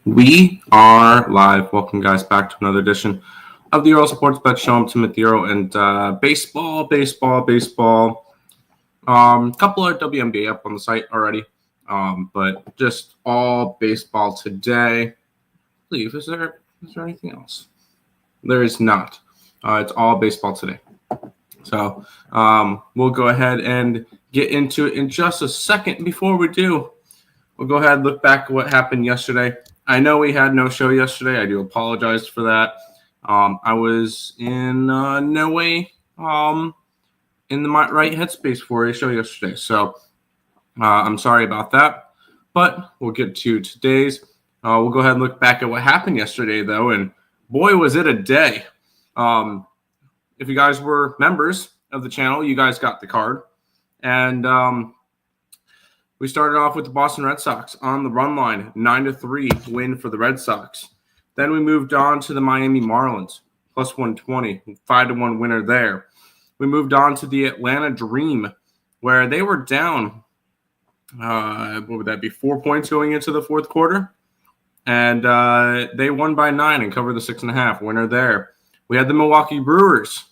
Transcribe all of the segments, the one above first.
We are live. Welcome, guys, back to another edition of the Earle Sports Bet Show. I'm Timothy Earle, and baseball. Couple of WNBA up on the site already, but just all baseball today. I believe is there anything else? There is not. It's all baseball today. So we'll go ahead and get into it in just a second. Before we do, we'll go ahead and look back at what happened yesterday. I know we had no show yesterday. I do apologize for that. I was in no way in the right headspace for a show yesterday. So I'm sorry about that. But we'll get to today's. We'll go ahead and look back at what happened yesterday, though. And boy, was it a day. If you guys were members of the channel, you guys got the card. And we started off with the Boston Red Sox on the run line, 9-3 win for the Red Sox. Then we moved on to the Miami Marlins, plus 120, 5-1 winner there. We moved on to the Atlanta Dream, where they were down, what would that be, 4 points going into the fourth quarter? And they won by 9 and covered the 6.5, winner there. We had the Milwaukee Brewers,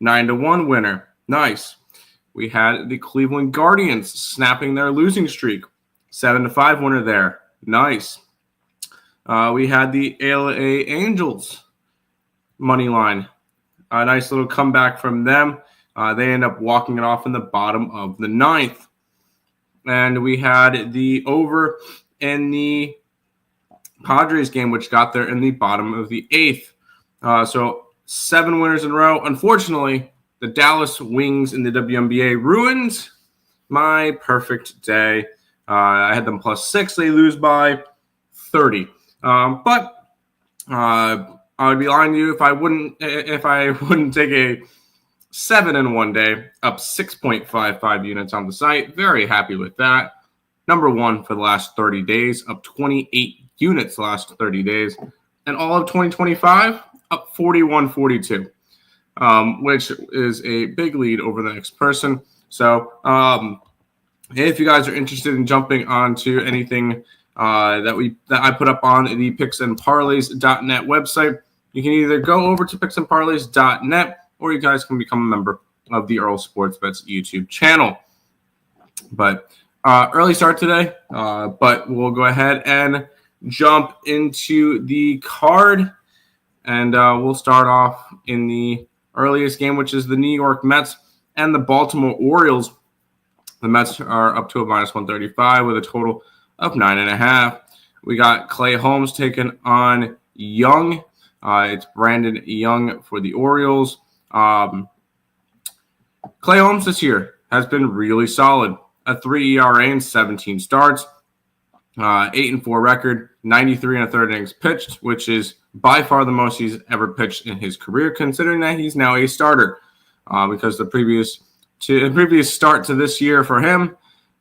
9-1 winner. Nice. We had the Cleveland Guardians snapping their losing streak. 7-5 winner there. Nice. We had the LA Angels money line. A nice little comeback from them. They end up walking it off in the bottom of the 9th. And we had the over in the Padres game, which got there in the bottom of the 8th. So 7 winners in a row. Unfortunately, the Dallas Wings in the WNBA ruined my perfect day. I had them plus 6. They lose by 30. But I would be lying to you if I wouldn't take a 7 in one day, up 6.55 units on the site. Very happy with that. Number 1 for the last 30 days, up 28 units the last 30 days. And all of 2025, up 41.42. Which is a big lead over the next person. So if you guys are interested in jumping onto anything that I put up on the picksandparleys.net website, you can either go over to picksandparleys.net or you guys can become a member of the Earle Sports Bets YouTube channel. But early start today, but we'll go ahead and jump into the card, and we'll start off in the earliest game, which is the New York Mets and the Baltimore Orioles. The Mets are up to a minus 135 with a total of 9.5. We got Clay Holmes taking on Young. It's Brandon Young for the Orioles. Clay Holmes this year has been really solid. A 3 ERA in 17 starts, 8-4 record, 93 and a third innings pitched, which is by far the most he's ever pitched in his career, considering that he's now a starter, because the previous start to this year for him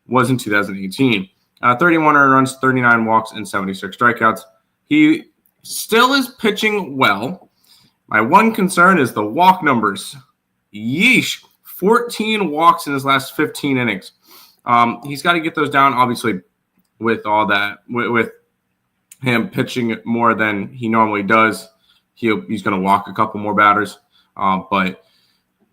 was in 2018. 31 earned runs, 39 walks, and 76 strikeouts. He still is pitching well. My one concern is the walk numbers. Yeesh. 14 walks in his last 15 innings. He's got to get those down, obviously, with all that, with him pitching more than he normally does. He's going to walk a couple more batters, but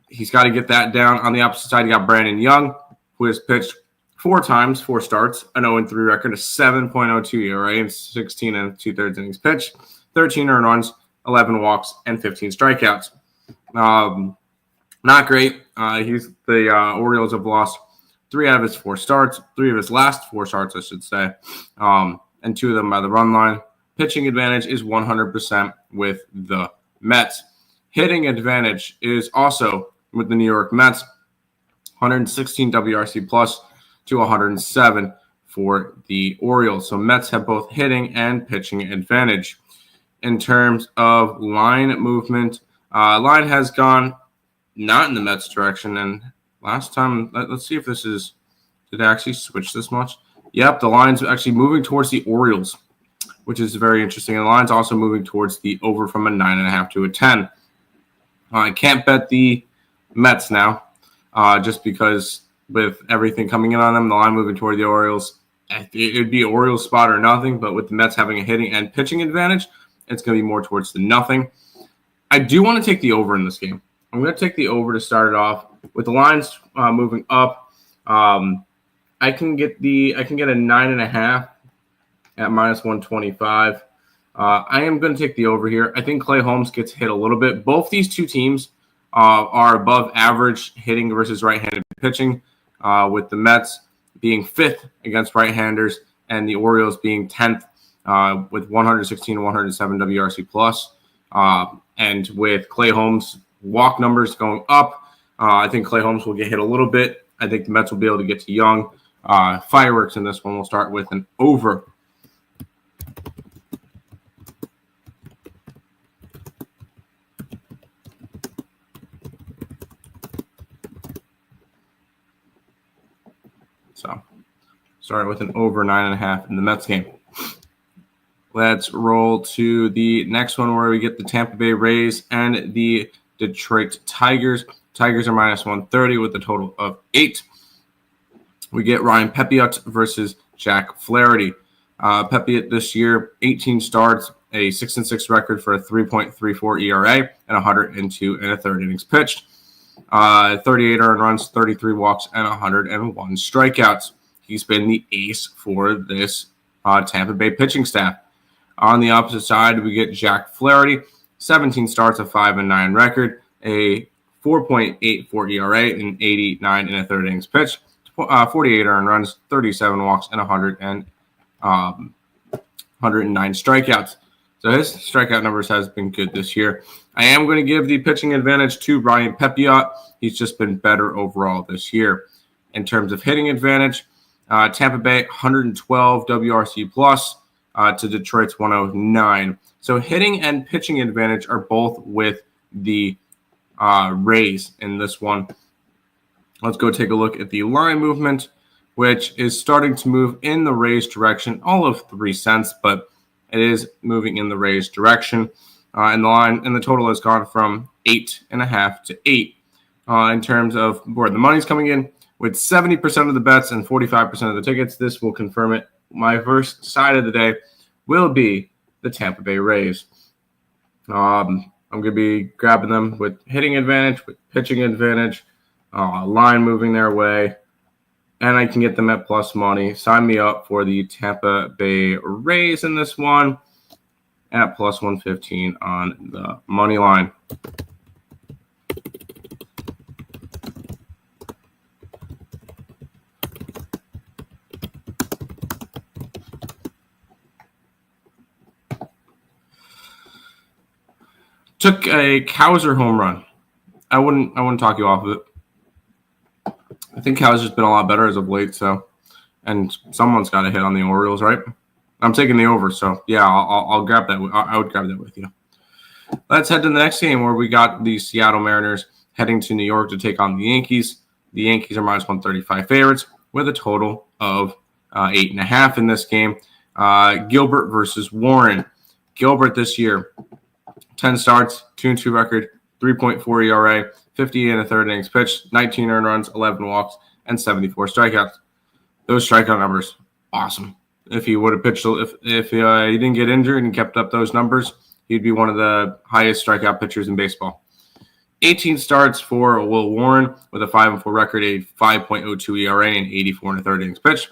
he's got to get that down. On the opposite side, you got Brandon Young, who has pitched 4 times, 4 starts, an 0-3 record, a 7.02 ERA, and 16 and 2/3 innings pitched, 13 earned runs, 11 walks, and 15 strikeouts. Not great. The Orioles have lost 3 out of his 4 starts, 3 of his last 4 starts, I should say, and 2 of them by the run line. Pitching advantage is 100% with the Mets. Hitting advantage is also with the New York Mets, 116 WRC plus to 107 for the Orioles. So Mets have both hitting and pitching advantage. In terms of line movement, line has gone not in the Mets direction. And last time, let's see if this is, did it actually switch this much? Yep, the line's actually moving towards the Orioles, which is very interesting. And the line's also moving towards the over from a 9.5 to a 10. I can't bet the Mets now, just because with everything coming in on them, the line moving toward the Orioles, it would be Orioles spot or nothing, but with the Mets having a hitting and pitching advantage, it's going to be more towards the nothing. I do want to take the over in this game. I'm going to take the over to start it off. With the lines moving up, I can get a 9.5 at minus 125. I am going to take the over here. I think Clay Holmes gets hit a little bit. Both these two teams are above average hitting versus right-handed pitching, with the Mets being 5th against right-handers and the Orioles being 10th with 116 and 107 WRC plus. And with Clay Holmes' walk numbers going up, I think Clay Holmes will get hit a little bit. I think the Mets will be able to get to Young. Fireworks in this one. We'll start with an over. So, starting with an over 9.5 in the Mets game. Let's roll to the next one where we get the Tampa Bay Rays and the Detroit Tigers. Tigers are minus 130 with a total of 8. We get Ryan Pepiot versus Jack Flaherty. Pepiot this year, 18 starts, a 6-6 record for a 3.34 ERA, and 102 and a third innings pitched. 38 earned runs, 33 walks, and 101 strikeouts. He's been the ace for this Tampa Bay pitching staff. On the opposite side, we get Jack Flaherty, 17 starts, a 5-9 record, a 4.84 ERA, and 89 and a third innings pitched. 48 earned runs, 37 walks, and 109 strikeouts. So his strikeout numbers has been good this year. I am going to give the pitching advantage to Ryan Pepiot. He's just been better overall this year. In terms of hitting advantage, Tampa Bay 112 WRC plus to Detroit's 109. So hitting and pitching advantage are both with the Rays in this one. Let's go take a look at the line movement, which is starting to move in the Rays direction, all of 3 cents, but it is moving in the Rays direction. And the total has gone from 8.5 to 8. In terms of where the money's coming in, with 70% of the bets and 45% of the tickets, this will confirm it. My first side of the day will be the Tampa Bay Rays. I'm going to be grabbing them with hitting advantage, with pitching advantage, line moving their way, and I can get them at plus money. Sign me up for the Tampa Bay Rays in this one at plus 115 on the money line. Took a Cowser home run. I wouldn't talk you off of it. I think Cowser's been a lot better as of late, and someone's got to hit on the Orioles, right? I'm taking the over, so yeah, I'll grab that. I would grab that with you. Let's head to the next game where we got the Seattle Mariners heading to New York to take on the Yankees. The Yankees are minus 135 favorites with a total of 8.5 in this game. Gilbert versus Warren. Gilbert this year, 10 starts, 2-2 record, 3.4 ERA, 50 and a third innings pitched, 19 earned runs, 11 walks, and 74 strikeouts. Those strikeout numbers, awesome. If he would have pitched, if he didn't get injured and kept up those numbers, he'd be one of the highest strikeout pitchers in baseball. 18 starts for Will Warren with a 5-4 record, a 5.02 ERA, and 84 and a third innings pitched,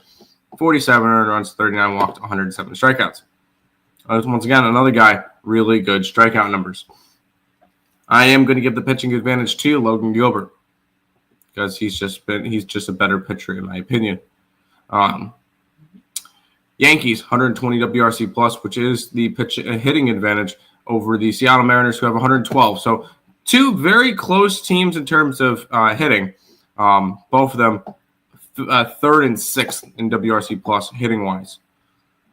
47 earned runs, 39 walked, 107 strikeouts. Once again, another guy, really good strikeout numbers. I am going to give the pitching advantage to Logan Gilbert because he's just a better pitcher in my opinion. Yankees 120 WRC plus, which is the hitting advantage over the Seattle Mariners, who have 112. So two very close teams in terms of hitting. Both of them third and sixth in WRC plus hitting wise.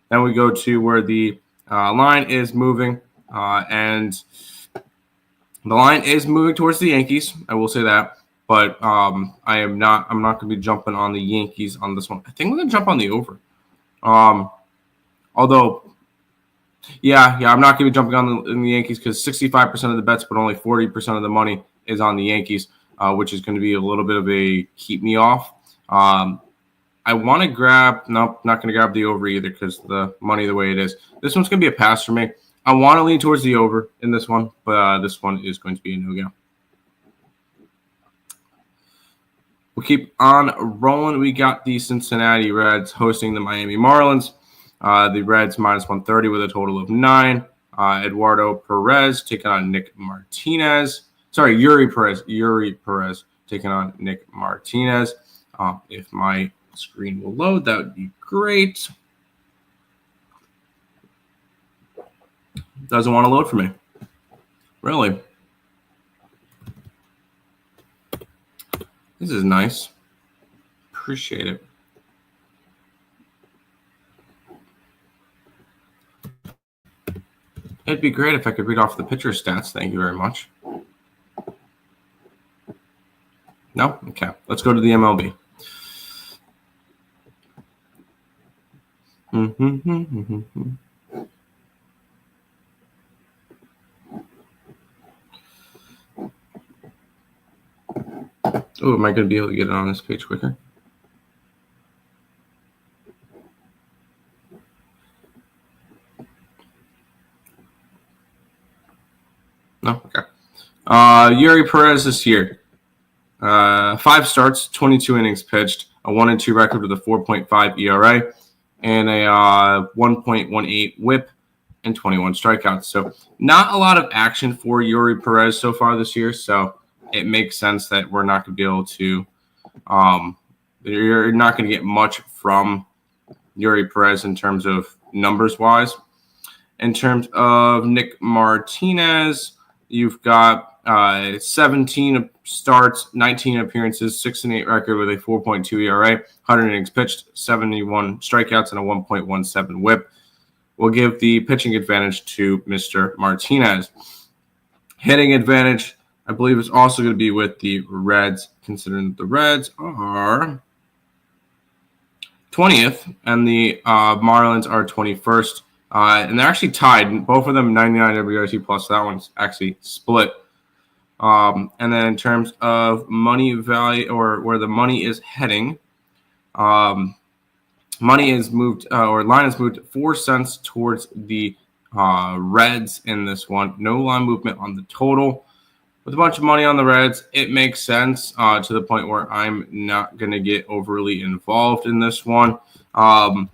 Then we go to where the line is moving, and the line is moving towards the Yankees. I will say that, but I'm not going to be jumping on the Yankees on this one. I think I'm going to jump on the over. Although, yeah, I'm not going to be jumping on the Yankees because 65% of the bets, but only 40% of the money is on the Yankees, which is going to be a little bit of a keep me off. I want to grab, nope, not going to grab the over either because the money the way it is. This one's going to be a pass for me. I want to lean towards the over in this one, but this one is going to be a no-go. We'll keep on rolling. We got the Cincinnati Reds hosting the Miami Marlins. The Reds minus 130 with a total of 9. Eduardo Perez taking on Nick Martinez. Sorry, Yuri Perez taking on Nick Martinez. If my screen will load, that would be great. Doesn't want to load for me. Really? This is nice. Appreciate it. It'd be great if I could read off the pitcher stats. Thank you very much. No? Okay. Let's go to the MLB. Oh, am I going to be able to get it on this page quicker? No? Okay. Yuri Perez this year. 5 starts, 22 innings pitched, a 1-2 record with a 4.5 ERA, and a 1.18 WHIP and 21 strikeouts. So not a lot of action for Yuri Perez so far this year. So it makes sense that we're not going to be able to you're not going to get much from Yuri Perez in terms of numbers-wise. In terms of Nick Martinez, you've got 17 starts, 19 appearances, 6-8 record with a 4.2 ERA, 100 innings pitched, 71 strikeouts, and a 1.17 WHIP. We'll give the pitching advantage to Mr. Martinez. Hitting advantage, I believe, is also going to be with the Reds, considering the Reds are 20th and the Marlins are 21st. And they're actually tied. Both of them 99 WRC plus. So that one's actually split. And then in terms of money value or where the money is heading, money is moved or line is moved 4 cents towards the Reds in this one. No line movement on the total. With a bunch of money on the Reds, it makes sense to the point where I'm not going to get overly involved in this one. I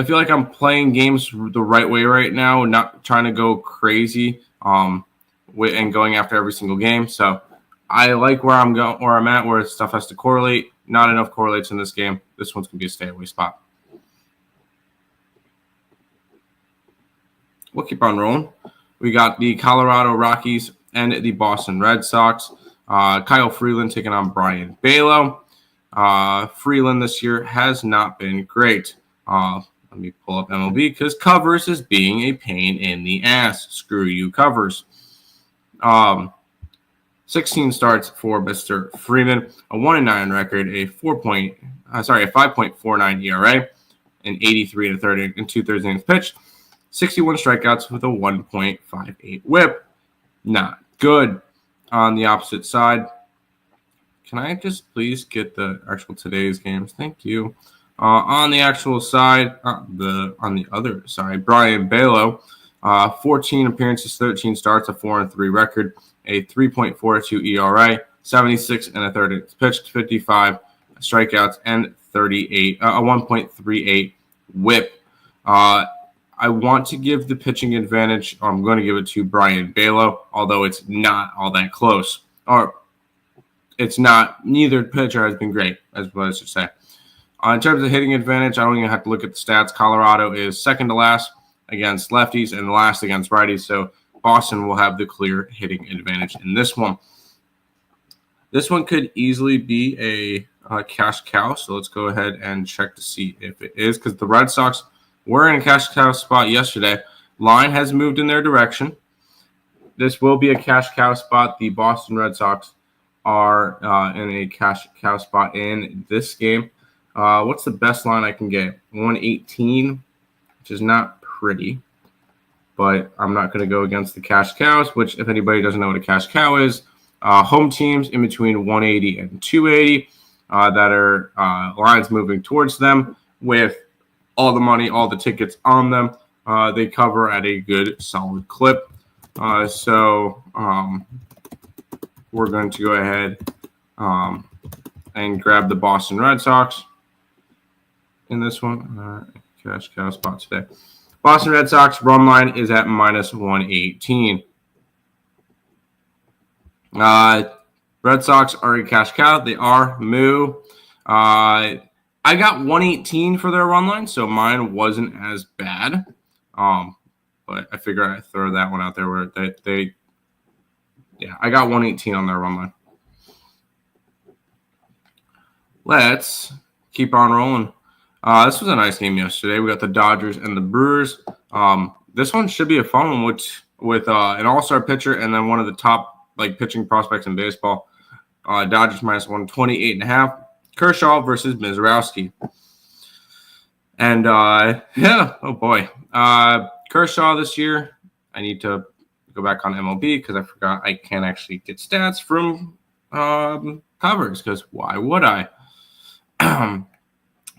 feel like I'm playing games the right way right now, not trying to go crazy and going after every single game. So I like where I'm going, where I'm at, where stuff has to correlate. Not enough correlates in this game. This one's going to be a stay-away spot. We'll keep on rolling. We got the Colorado Rockies and the Boston Red Sox. Kyle Freeland taking on Brian Balow. Freeland this year has not been great. Let me pull up MLB because Covers is being a pain in the ass. Screw you, Covers. 16 starts for Mr. Freeman, a 1-9 record, a 5.49 ERA, an 83 and 2/3 innings pitched, 61 strikeouts with a 1.58 WHIP. Not good. On the opposite side, can I just please get the actual today's games? Thank you. On the actual side, on the other side, Brian Balow, 14 appearances, 13 starts, a 4-3 record, a 3.42 ERA, 76 and a third innings pitched, 55 strikeouts, and a 1.38 WHIP. I want to give the pitching advantage. I'm going to give it to Brian Balow, although it's not all that close. Or it's not. Neither pitcher has been great, as what I should say. In terms of hitting advantage, I don't even have to look at the stats. Colorado is second to last against lefties and last against righties. So Boston will have the clear hitting advantage in this one. This one could easily be a cash cow. So let's go ahead and check to see if it is, because the Red Sox were in a cash cow spot yesterday. Line has moved in their direction. This will be a cash cow spot. The Boston Red Sox are in a cash cow spot in this game. What's the best line I can get? 118, which is not pretty. But I'm not going to go against the cash cows, which if anybody doesn't know what a cash cow is, home teams in between 180 and 280. that are lines moving towards them with all the money, all the tickets on them. They cover at a good, solid clip. So we're going to go ahead and grab the Boston Red Sox in this one. Cash cow spot today. Boston Red Sox run line is at minus 118. Red Sox are a cash cow. They are moo. I got 118 for their run line, so mine wasn't as bad. But I figured I'd throw that one out there where I got 118 on their run line. Let's keep on rolling. This was a nice game yesterday. We got the Dodgers and the Brewers. This one should be a fun one with an all-star pitcher and then one of the top pitching prospects in baseball. Dodgers minus 128.5. Kershaw versus Mizorowski. And oh boy. Kershaw this year, I need to go back on MLB because I forgot I can't actually get stats from covers because why would I?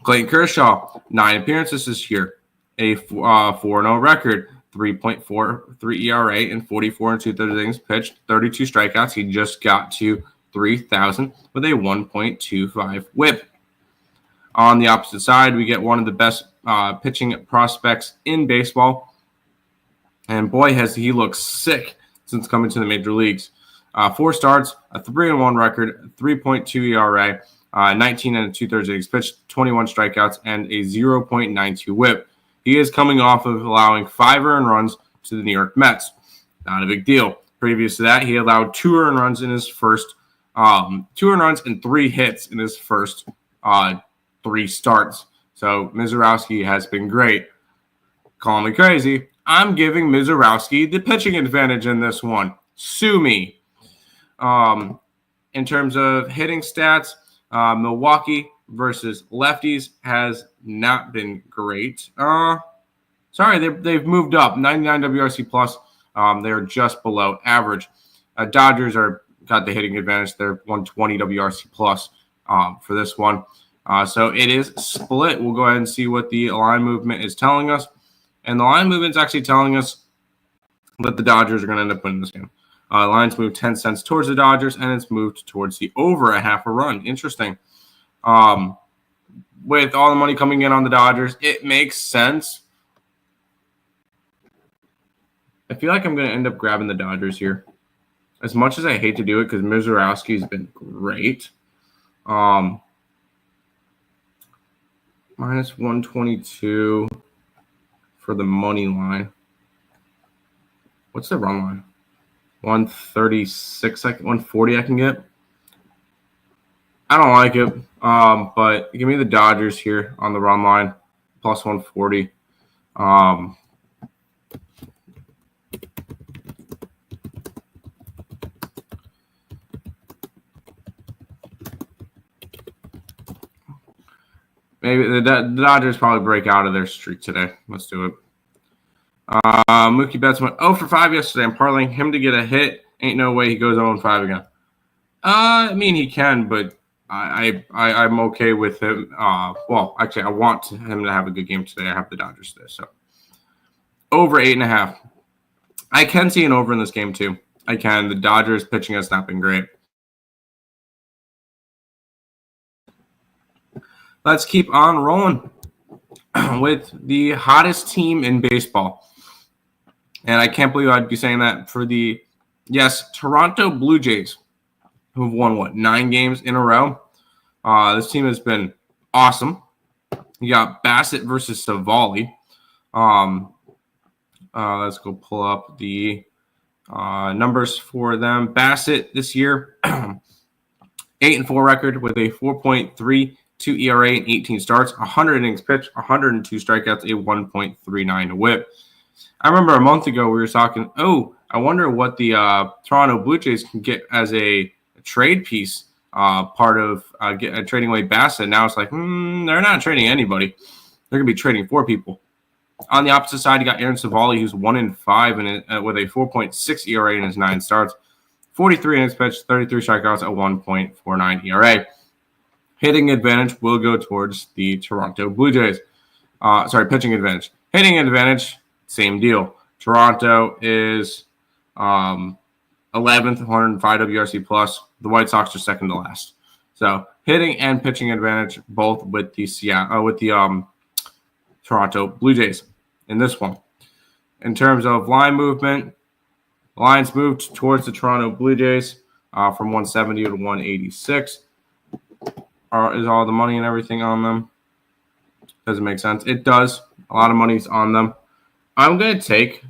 Clayton Kershaw, 9 appearances this year, a 4-0 record, 3.43 ERA, and 44 2/3 innings pitched, 32 strikeouts. He just got to 3,000 with a 1.25 WHIP. On the opposite side, we get one of the best pitching prospects in baseball, and boy, has he looked sick since coming to the major leagues. 4 starts, a 3-1 record, 3.2 ERA. 19 2/3 innings pitched, 21 strikeouts, and a 0.92 WHIP. He is coming off of allowing 5 earned runs to the New York Mets. Not a big deal. Previous to that, he allowed 2 earned runs in his first 2 earned runs and 3 hits in his first 3 starts. So Mizorowski has been great. Call me crazy. I'm giving Mizorowski the pitching advantage in this one. Sue me. In terms of hitting stats, Milwaukee versus lefties has not been great. They've moved up. 99 WRC plus. They're just below average. Dodgers got the hitting advantage. They're 120 WRC plus for this one. So it is split. We'll go ahead and see what the line movement is telling us. And the line movement is actually telling us that the Dodgers are going to end up winning this game. Lines moved 10 cents towards the Dodgers, and it's moved towards the over a half a run. Interesting. With all the money coming in on the Dodgers, it makes sense. I feel like I'm going to end up grabbing the Dodgers here. As much as I hate to do it because Mizorowski has been great. Minus 122 for the money line. What's the run line? 136, 140 I can get. I don't like it, but give me the Dodgers here on the run line, plus 140. Maybe the Dodgers probably break out of their streak today. Let's do it. Mookie Betts went 0 for 5 yesterday. I'm parlaying him to get a hit. Ain't no way he goes 0 5 again. I mean, he can, but I'm okay with him. Well, actually, I want him to have a good game today. I have the Dodgers today, so over 8.5. I can see an over in this game too. I can. The Dodgers pitching has not been great. Let's keep on rolling with the hottest team in baseball. And I can't believe I'd be saying that for the, Toronto Blue Jays, who have won, 9 games in a row. This team has been awesome. You got Bassett versus Savali. Let's go pull up the numbers for them. Bassett this year, 8-4 record with a 4.32 ERA and 18 starts, 100 innings pitched, 102 strikeouts, a 1.39 WHIP. I remember a month ago we were talking, I wonder what the Toronto Blue Jays can get as a trade piece, part of trading away Bassett. Now it's like, they're not trading anybody. They're going to be trading 4 people. On the opposite side, you got Aaron Savali, who's 1-5 with a 4.6 ERA in his 9 starts, 43 innings pitched, 33 strikeouts, a 1.49 ERA. Hitting advantage will go towards the Toronto Blue Jays. Pitching advantage. Hitting advantage, same deal. Toronto is 11th, 105 WRC plus. The White Sox are second to last. So hitting and pitching advantage both with the Toronto Blue Jays in this one. In terms of line movement, lines moved towards the Toronto Blue Jays from 170 to 186. Is all the money and everything on them? Does it make sense? It does. A lot of money's on them. I'm going to take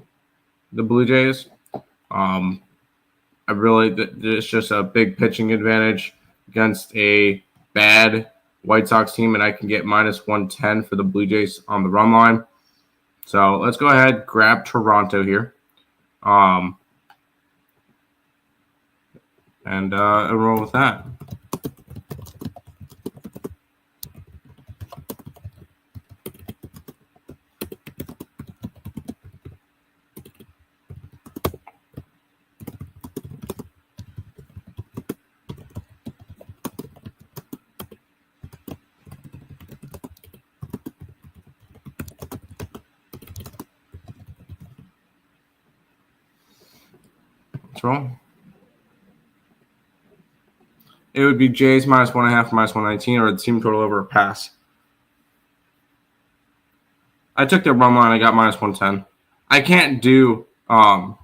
the Blue Jays. It's just a big pitching advantage against a bad White Sox team, and I can get minus 110 for the Blue Jays on the run line. So let's go ahead, grab Toronto here. And roll with that. Let's roll. It would be Jays minus 1.5, minus 119, or the team total over a pass. I took their run line. I got minus 110. I can't do I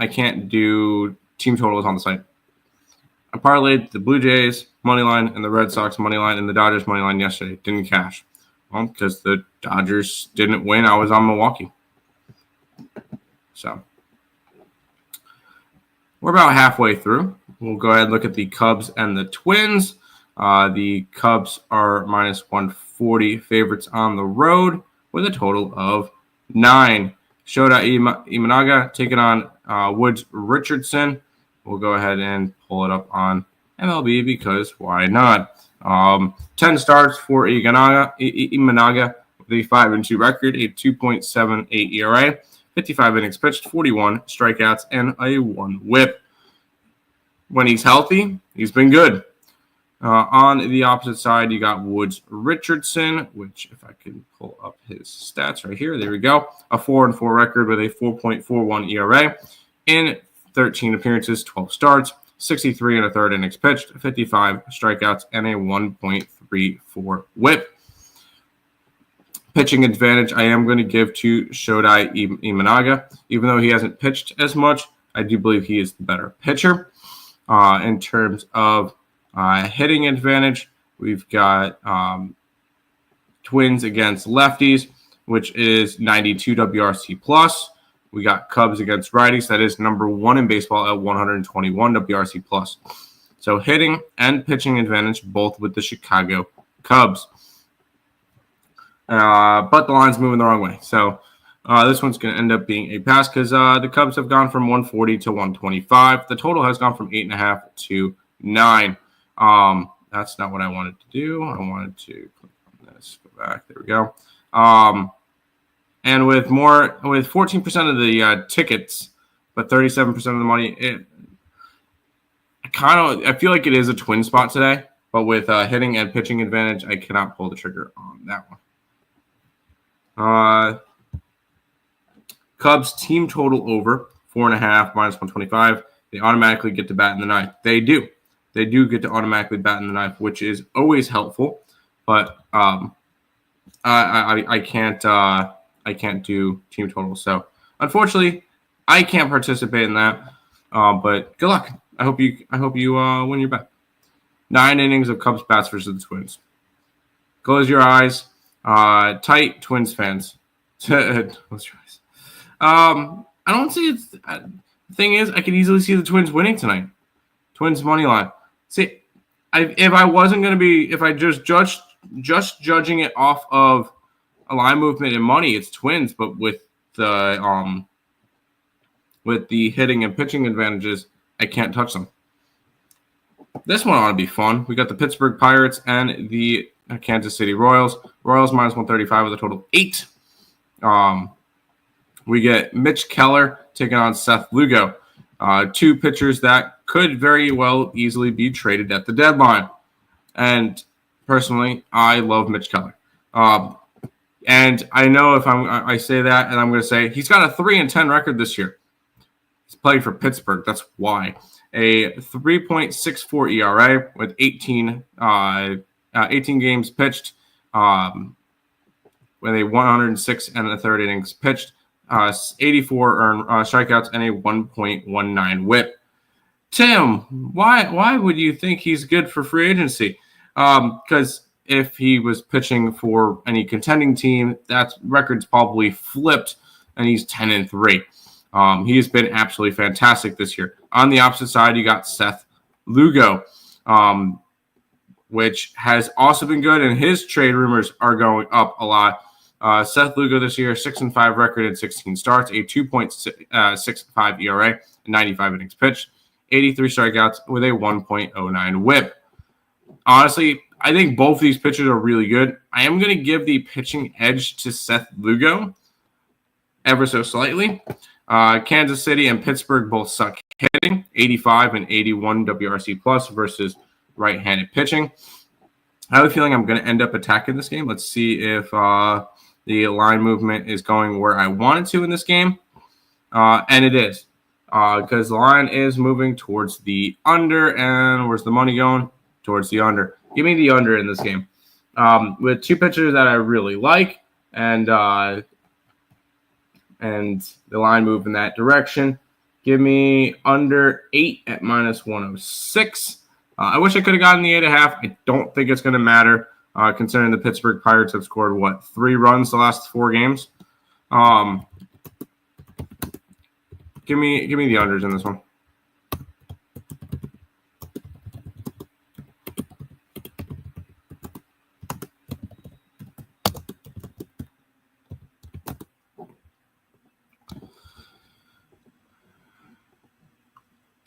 can't do team totals on the site. I parlayed the Blue Jays money line and the Red Sox money line and the Dodgers money line yesterday. Didn't cash. Well, because the Dodgers didn't win. I was on Milwaukee. So we're about halfway through. We'll go ahead and look at the Cubs and the Twins. The Cubs are minus 140 favorites on the road with a total of 9. Shota Imanaga taking on Woods Richardson. We'll go ahead and pull it up on MLB because why not? 10 starts for Imanaga with a 5-2 record, a 2.78 ERA, 55 innings pitched, 41 strikeouts, and a 1 whip. When he's healthy, he's been good. On the opposite side, you got Woods Richardson, which if I can pull up his stats right here, there we go. A 4-4 record with a 4.41 ERA in 13 appearances, 12 starts, 63 and a third innings pitched, 55 strikeouts, and a 1.34 whip. Pitching advantage, I am going to give to Shota Imanaga. Even though he hasn't pitched as much, I do believe he is the better pitcher. In terms of hitting advantage, we've got Twins against lefties, which is 92 WRC plus. We got Cubs against righties. That is number 1 in baseball at 121 WRC plus. So hitting and pitching advantage both with the Chicago Cubs. But the line's moving the wrong way. So this one's going to end up being a pass because the Cubs have gone from 140 to 125. The total has gone from 8.5 to 9. That's not what I wanted to do. I wanted to click on this. Go back. There we go. And with 14% of the tickets, but 37% of the money, I feel like it is a twin spot today. But with hitting and pitching advantage, I cannot pull the trigger on that one. Cubs team total over 4.5 minus 125. They automatically get to bat in the ninth. They do. They do get to automatically bat in the ninth, which is always helpful. But I can't do team total. So unfortunately, I can't participate in that. But good luck. I hope you win your bet. 9 innings of Cubs bats versus the Twins. Close your eyes. Tight Twins fans. Close your eyes. I don't see it. The thing is, I could easily see the Twins winning tonight. Twins money line. See, if I just judging it off of a line movement and money, it's Twins. But with the hitting and pitching advantages, I can't touch them. This one ought to be fun. We got the Pittsburgh Pirates and the Kansas City Royals. Royals minus 135 with a total of 8. We get Mitch Keller taking on Seth Lugo. 2 pitchers that could very well easily be traded at the deadline. And personally, I love Mitch Keller. And I know if I say that, and I'm going to say he's got a 3-10 record this year. He's playing for Pittsburgh. That's why. A 3.64 ERA with 18 games pitched, with a 106 and a third innings pitched, 84 earned strikeouts, and a 1.19 WHIP. Tim, why would you think he's good for free agency? Because if he was pitching for any contending team, that record's probably flipped, and he's 10-3. He has been absolutely fantastic this year. On the opposite side, you got Seth Lugo, which has also been good, and his trade rumors are going up a lot. Seth Lugo this year, 6-5 record in 16 starts, a 2.65 ERA, 95 innings pitched, 83 strikeouts with a 1.09 WHIP. Honestly, I think both of these pitchers are really good. I am going to give the pitching edge to Seth Lugo ever so slightly. Kansas City and Pittsburgh both suck hitting, 85 and 81 WRC plus versus right-handed pitching. I have a feeling I'm going to end up attacking this game. Let's see if the line movement is going where I want it to in this game. And it is, because the line is moving towards the under. And where's the money going? Towards the under. Give me the under in this game. With two pitchers that I really like, and the line move in that direction. Give me under 8 at -106. I wish I could have gotten the 8.5. I don't think it's going to matter, considering the Pittsburgh Pirates have scored, 3 runs the last 4 games. Give me the unders in this one.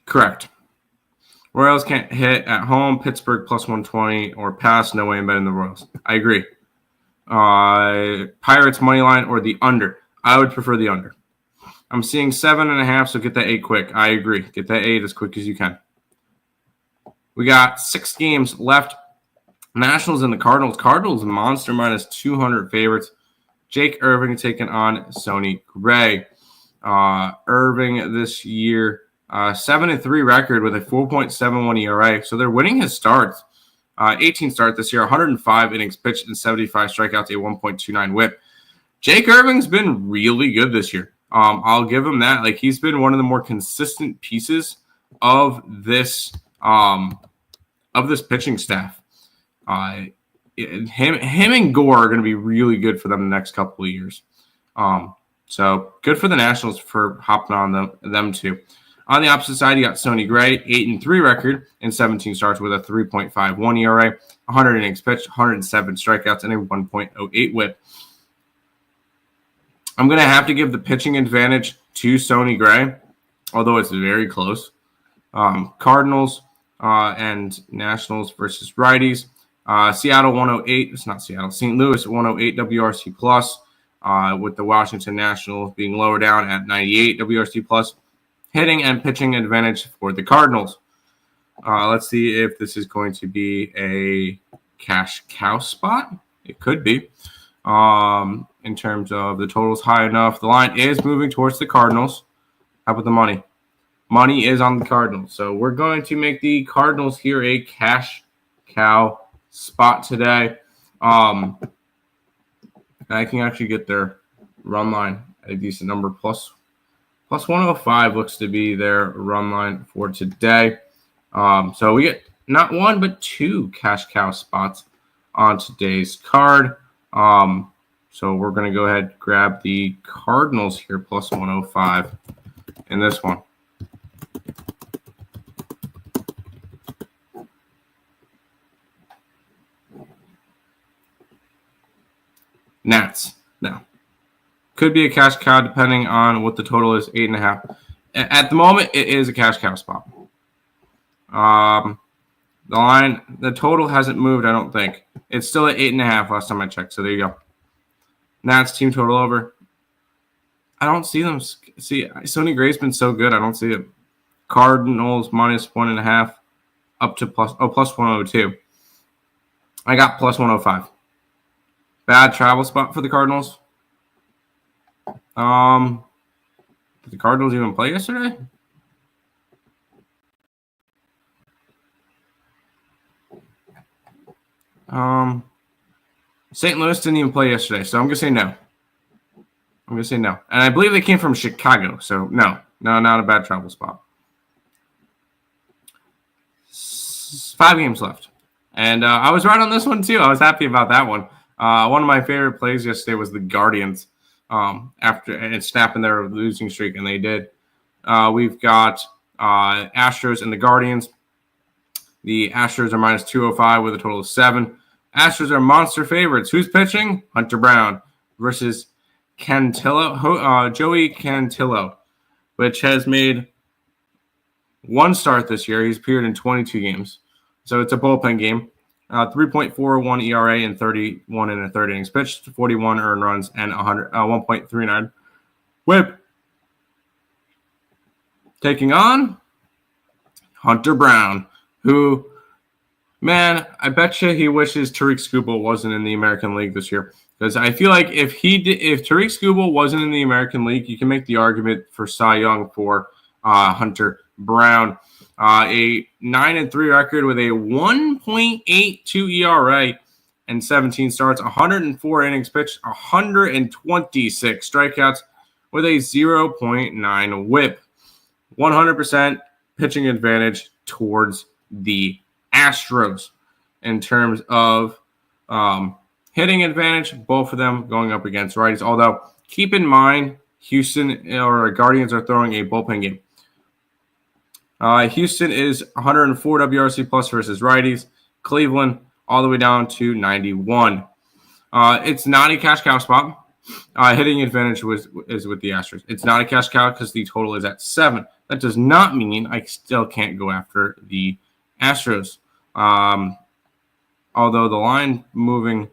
Correct. Royals can't hit at home. Pittsburgh +120 or pass. No way in betting the Royals. I agree. Pirates money line or the under. I would prefer the under. I'm seeing 7.5, so get that 8 quick. I agree. Get that 8 as quick as you can. We got 6 games left. Nationals and the Cardinals. Cardinals monster -200 favorites. Jake Irving taking on Sonny Gray. Irving this year, 7-3 record with a 4.71 ERA. So they're winning his starts. 18 starts this year, 105 innings pitched and 75 strikeouts, a 1.29 WHIP. Jake Irving's been really good this year. I'll give him that. Like, he's been one of the more consistent pieces of this pitching staff. Him and Gore are going to be really good for them the next couple of years. So good for the Nationals for hopping on them too. On the opposite side, you got Sonny Gray, 8-3 record in 17 starts with a 3.51 ERA, 100 innings pitched, 107 strikeouts, and a 1.08 WHIP. I'm going to have to give the pitching advantage to Sonny Gray, although it's very close. Cardinals and Nationals versus righties. Seattle 108. It's not Seattle. St. Louis 108 WRC plus, with the Washington Nationals being lower down at 98 WRC plus. Hitting and pitching advantage for the Cardinals. Let's see if this is going to be a cash cow spot. It could be. In terms of the totals high enough. The line is moving towards the Cardinals. How about the money? Money is on the Cardinals. So we're going to make the Cardinals here a cash cow spot today. I can actually get their run line at a decent number. Plus 105 looks to be their run line for today. So we get not 1 but 2 cash cow spots on today's card. So we're going to go ahead and grab the Cardinals here, plus 105 in this one. Nats. No. Could be a cash cow depending on what the total is, 8.5. At the moment, it is a cash cow spot. The total hasn't moved, I don't think. It's still at 8.5 last time I checked, so there you go. Nats team total over. I don't see them. See, Sonny Gray's been so good, I don't see it. Cardinals -1.5 up to plus 102. I got plus 105. Bad travel spot for the Cardinals. Did the Cardinals even play yesterday? St. Louis didn't even play yesterday, so I'm going to say no. And I believe they came from Chicago, so no, not a bad travel spot. 5 games left. And I was right on this one, too. I was happy about that one. One of my favorite plays yesterday was the Guardians after snapping their losing streak, and they did. We've got Astros and the Guardians. The Astros are minus 205 with a total of 7. Astros are monster favorites. Who's pitching? Hunter Brown versus Joey Cantillo, which has made 1 start this year. He's appeared in 22 games. So it's a bullpen game. 3.41 ERA and 31 in a third innings pitched, 41 earned runs, and 1.39 whip. Taking on Hunter Brown, who, man, I bet you he wishes Tariq Skubal wasn't in the American League this year. Because I feel like if Tariq Skubal wasn't in the American League, you can make the argument for Cy Young for Hunter Brown. A 9-3 record with a 1.82 ERA and 17 starts, 104 innings pitched, 126 strikeouts with a 0.9 whip. 100% pitching advantage towards the Astros in terms of hitting advantage, both of them going up against righties. Although, keep in mind, Houston or Guardians are throwing a bullpen game. Houston is 104 WRC plus versus righties. Cleveland all the way down to 91. It's not a cash cow spot. Hitting advantage is with the Astros. It's not a cash cow because the total is at 7. That does not mean I still can't go after the Astros. Although the line moving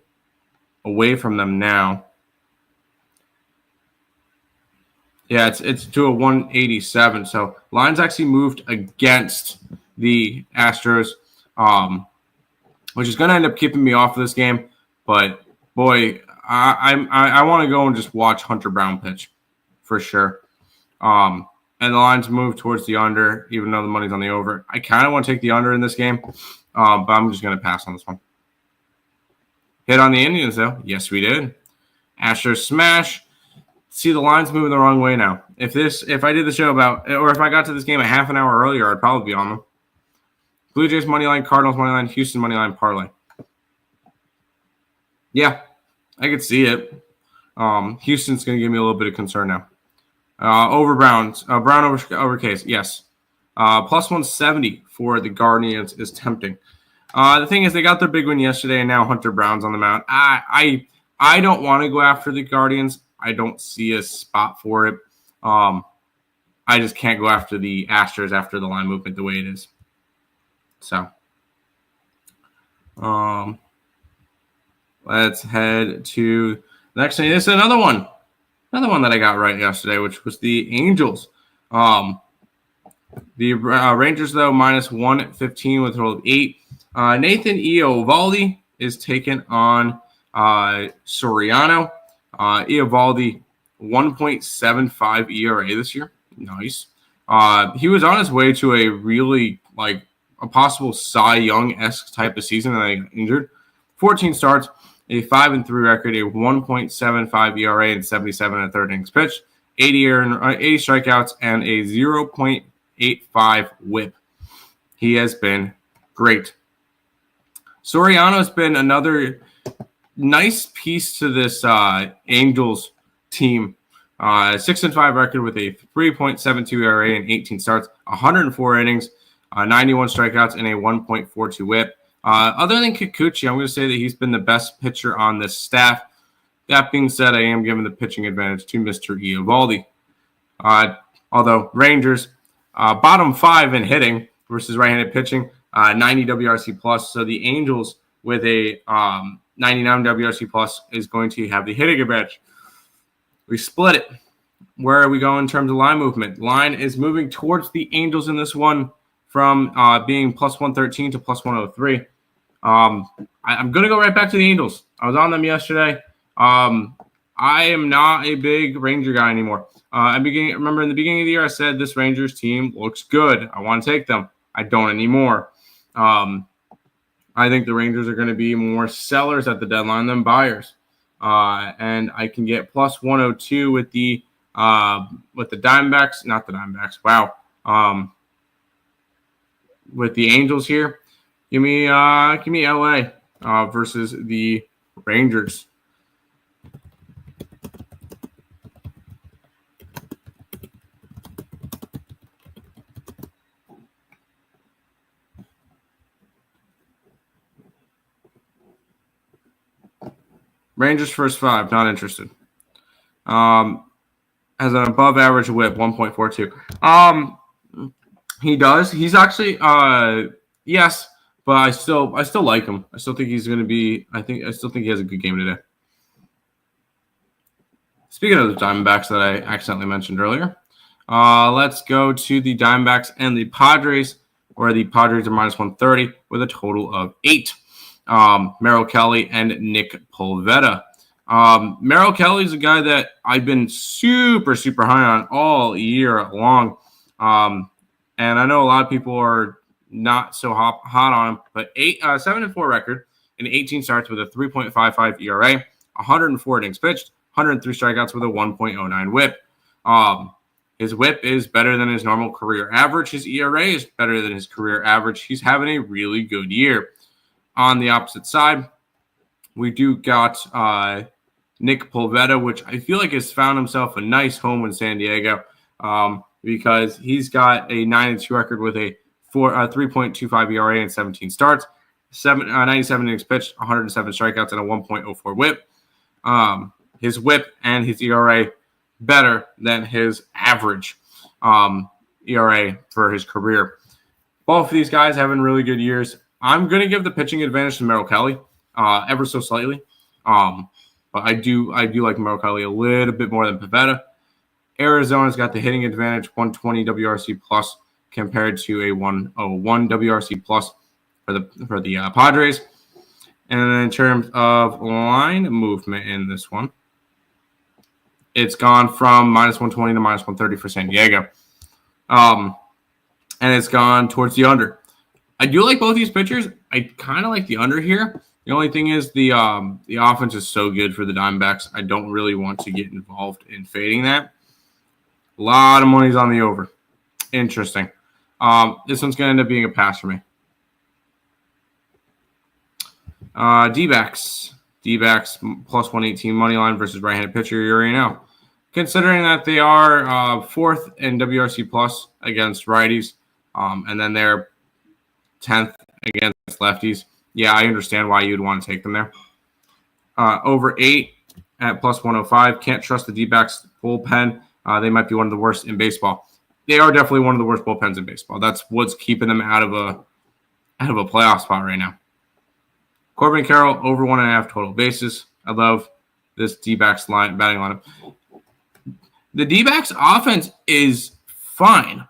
away from them now. Yeah, it's to a 187. So lines actually moved against the Astros, which is going to end up keeping me off of this game. But boy, I want to go and just watch Hunter Brown pitch for sure. And the lines move towards the under, even though the money's on the over. I kind of want to take the under in this game, but I'm just going to pass on this one. Hit on the Indians, though. Yes, we did. Astros smash. See, the line's moving the wrong way now. If I did the show if I got to this game a half an hour earlier, I'd probably be on them. Blue Jays money line, Cardinals money line, Houston money line, parlay. Yeah, I could see it. Houston's going to give me a little bit of concern now. Over Browns, Brown over Case, yes. Plus 170 for the Guardians is tempting. The thing is, they got their big win yesterday, and now Hunter Brown's on the mound. I don't want to go after the Guardians. I don't see a spot for it. I just can't go after the Astros after the line movement the way it is. So, let's head to the next thing. This is another one that I got right yesterday, which was the Angels. The Rangers, though, minus 115 with a total of 8. Nathan Eovaldi is taking on Soriano. Eovaldi, 1.75 ERA this year. Nice. He was on his way to a really, a possible Cy Young-esque type of season, and I got injured. 14 starts, a 5-3 record, a 1.75 ERA, and 77 and a third innings pitched, 80 strikeouts, and a 0.85 whip. He has been great. Soriano's been another nice piece to this Angels team. 6-5 record with a 3.72 ERA and 18 starts, 104 innings, 91 strikeouts, and a 1.42 whip. Other than Kikuchi, I'm going to say that he's been the best pitcher on this staff. That being said, I am giving the pitching advantage to Mr. Eovaldi. Although Rangers, bottom 5 in hitting versus right-handed pitching, 90 WRC plus. So the Angels with a 99 WRC plus is going to have the hitting advantage. We split it. Where are we going in terms of line movement? Line is moving towards the Angels in this one from being plus 113 to plus 103. I'm going to go right back to the Angels. I was on them yesterday. I am not a big Ranger guy anymore. Remember in the beginning of the year, I said this Rangers team looks good. I want to take them. I don't anymore. I think the Rangers are going to be more sellers at the deadline than buyers. And I can get plus 102 with the Diamondbacks, not the Diamondbacks. Wow. With the Angels here, give me LA versus the Rangers. Rangers first 5, not interested. Has an above average whip, 1.42. He does. He's actually yes, but I still like him. I still think he's going to be. I still think he has a good game today. Speaking of the Diamondbacks that I accidentally mentioned earlier, let's go to the Diamondbacks and the Padres, where the Padres are minus 130 with a total of 8. Merrill Kelly and Nick Pivetta. Merrill Kelly is a guy that I've been super, super high on all year long. And I know a lot of people are not so hot on him, but 7-4 record in 18 starts with a 3.55 ERA, 104 innings pitched, 103 strikeouts with a 1.09 whip. His whip is better than his normal career average. His ERA is better than his career average. He's having a really good year. On the opposite side, we do got Nick Pivetta, which I feel like has found himself a nice home in San Diego. Because he's got a 9-2 record with a 3.25 ERA and 17 starts, 97 innings pitched, 107 strikeouts, and a 1.04 whip. His whip and his ERA better than his average ERA for his career. Both of these guys having really good years. I'm going to give the pitching advantage to Merrill Kelly ever so slightly. But I do like Merrill Kelly a little bit more than Pivetta. Arizona's got the hitting advantage, 120 WRC plus compared to a 101 WRC plus for the Padres. And then in terms of line movement in this one, it's gone from minus 120 to minus 130 for San Diego. And it's gone towards the under. I do like both these pitchers. I kind of like the under here. The only thing is the offense is so good for the Diamondbacks. I don't really want to get involved in fading that. A lot of money's on the over. Interesting. This one's going to end up being a pass for me. D-backs. D-backs plus 118 money line versus right-handed pitcher. You already know. Considering that they are fourth in WRC plus against righties, and then they're 10th against lefties. Yeah, I understand why you'd want to take them there. Over 8 at plus 105. Can't trust the D-backs bullpen. They might be one of the worst in baseball. They are definitely one of the worst bullpens in baseball. That's what's keeping them out of a playoff spot right now. Corbin Carroll over 1.5 total bases. I love this D-backs batting lineup. The D-backs offense is fine.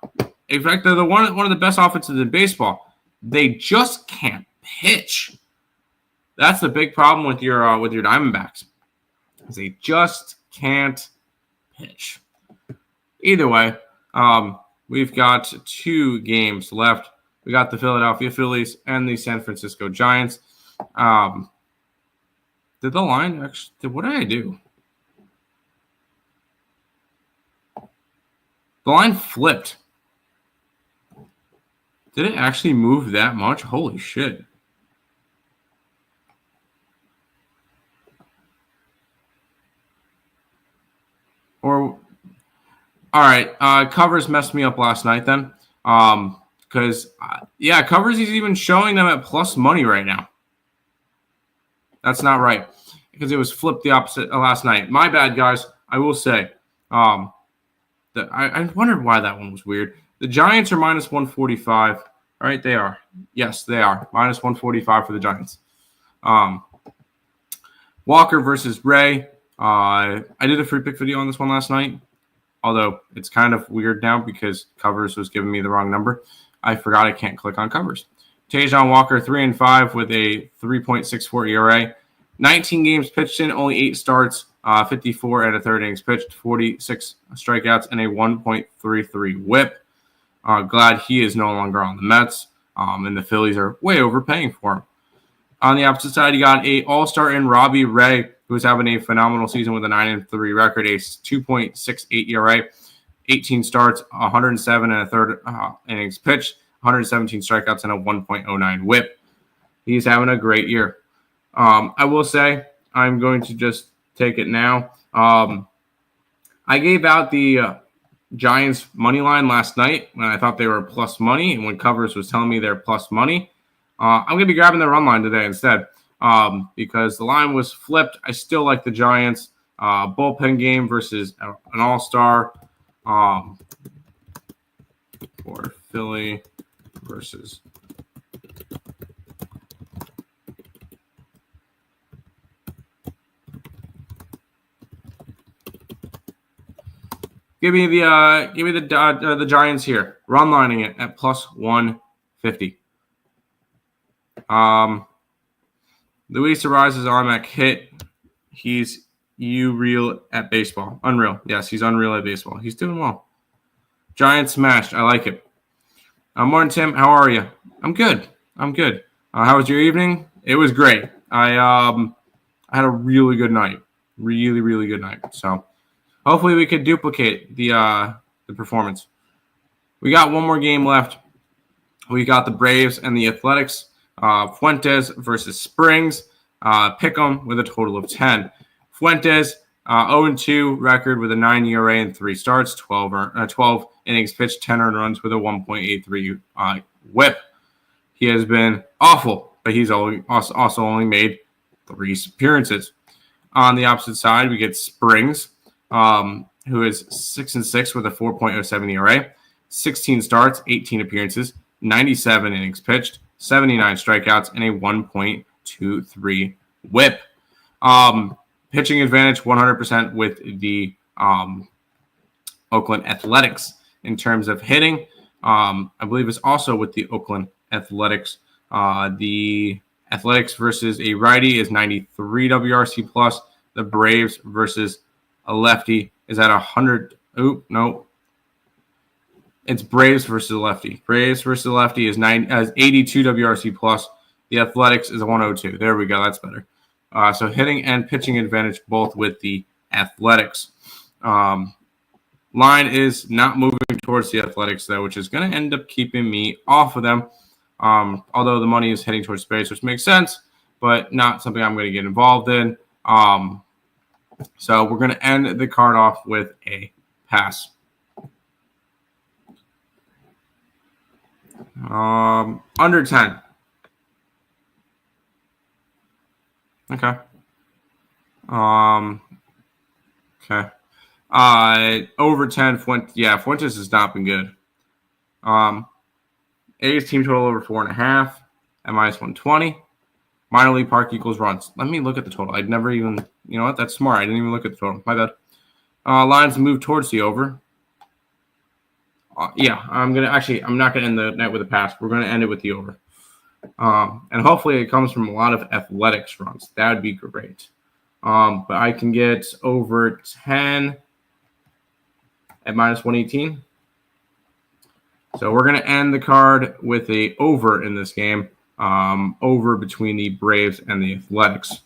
In fact, they're one of the best offenses in baseball. They just can't pitch. That's the big problem with your Diamondbacks. Is they just can't pitch. Either way, we've got 2 games left. We got the Philadelphia Phillies and the San Francisco Giants. Did the line actually? What did I do? The line flipped. Did it actually move that much? Holy shit. All right. Covers messed me up last night then. Because, Covers is even showing them at plus money right now. That's not right. Because it was flipped the opposite last night. My bad, guys. I will say. I wondered why that one was weird. The Giants are minus 145. All right, they are. Yes, they are. Minus 145 for the Giants. Walker versus Ray. I did a free pick video on this one last night. Although it's kind of weird now because Covers was giving me the wrong number. I forgot I can't click on Covers. Tajon Walker, 3-5 with a 3.64 ERA. 19 games pitched in, only 8 starts, 54 and a third innings pitched, 46 strikeouts, and a 1.33 whip. Glad he is no longer on the Mets, and the Phillies are way overpaying for him. On the opposite side, you got a all-star in Robbie Ray, who's having a phenomenal season with a 9-3 record, a 2.68 ERA, 18 starts, 107 and a third innings pitched, 117 strikeouts, and a 1.09 whip. He's having a great year. I will say, I'm going to just take it now. I gave out the Giants money line last night when I thought they were plus money, and when Covers was telling me they're plus money. I'm going to be grabbing the run line today instead because the line was flipped. I still like the Giants. Bullpen game versus an all-star for Philly versus Give me the Giants here. Run lining it at plus 150. Luis Ariza's automatic hit. He's real at baseball. Unreal. Yes, he's unreal at baseball. He's doing well. Giants smashed. I like it. Morning, Tim. How are you? I'm good. How was your evening? It was great. I had a really good night. Really, really good night. So hopefully we could duplicate the performance. We got one more game left. We got the Braves and the Athletics. Fuentes versus Springs. Pick 'em with a total of 10. Fuentes, 0-2 record with a 9 ERA and 3 starts, 12 innings pitched, 10 earned runs with a 1.83 whip. He has been awful, but he's also only made 3 appearances. On the opposite side, we get Springs, who is 6-6 with a 4.07 ERA, 16 starts, 18 appearances, 97 innings pitched, 79 strikeouts, and a 1.23 whip. Pitching advantage 100% with the Oakland Athletics in terms of hitting. I believe it's also with the Oakland Athletics. The Athletics versus a righty is 93 WRC plus. The Braves versus a lefty is at 100. No. It's Braves versus a lefty. Braves versus a lefty is 82 WRC plus. The Athletics is a 102. There we go. That's better. So hitting and pitching advantage both with the Athletics. Line is not moving towards the Athletics, though, which is going to end up keeping me off of them. Although the money is heading towards space, which makes sense, but not something I'm going to get involved in. So we're going to end the card off with a pass. Under 10. Okay. Okay. Over 10. Fuentes has not been good. A's team total over 4.5 at -120. Minor league park equals runs. Let me look at the total. I'd never even, you know what? That's smart. I didn't even look at the total. My bad. Lines move towards the over. I'm not gonna end the night with a pass. We're gonna end it with the over. And hopefully it comes from a lot of Athletics runs. That would be great. But I can get over 10 at -118. So we're going to end the card with a over in this game. Over between the Braves and the Athletics.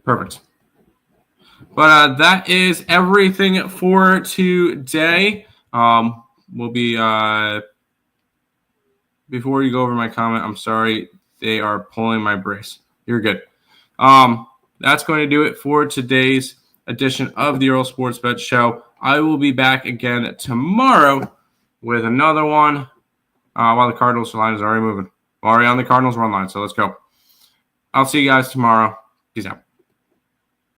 Perfect. But that is everything for today. We'll be before you go over my comment, I'm sorry, they are pulling my brace. You're good. That's going to do it for today's edition of the Earle Sports Bet Show. I will be back again tomorrow with another one while the Cardinals line is already moving. Already on the Cardinals run line, so let's go. I'll see you guys tomorrow. Peace out.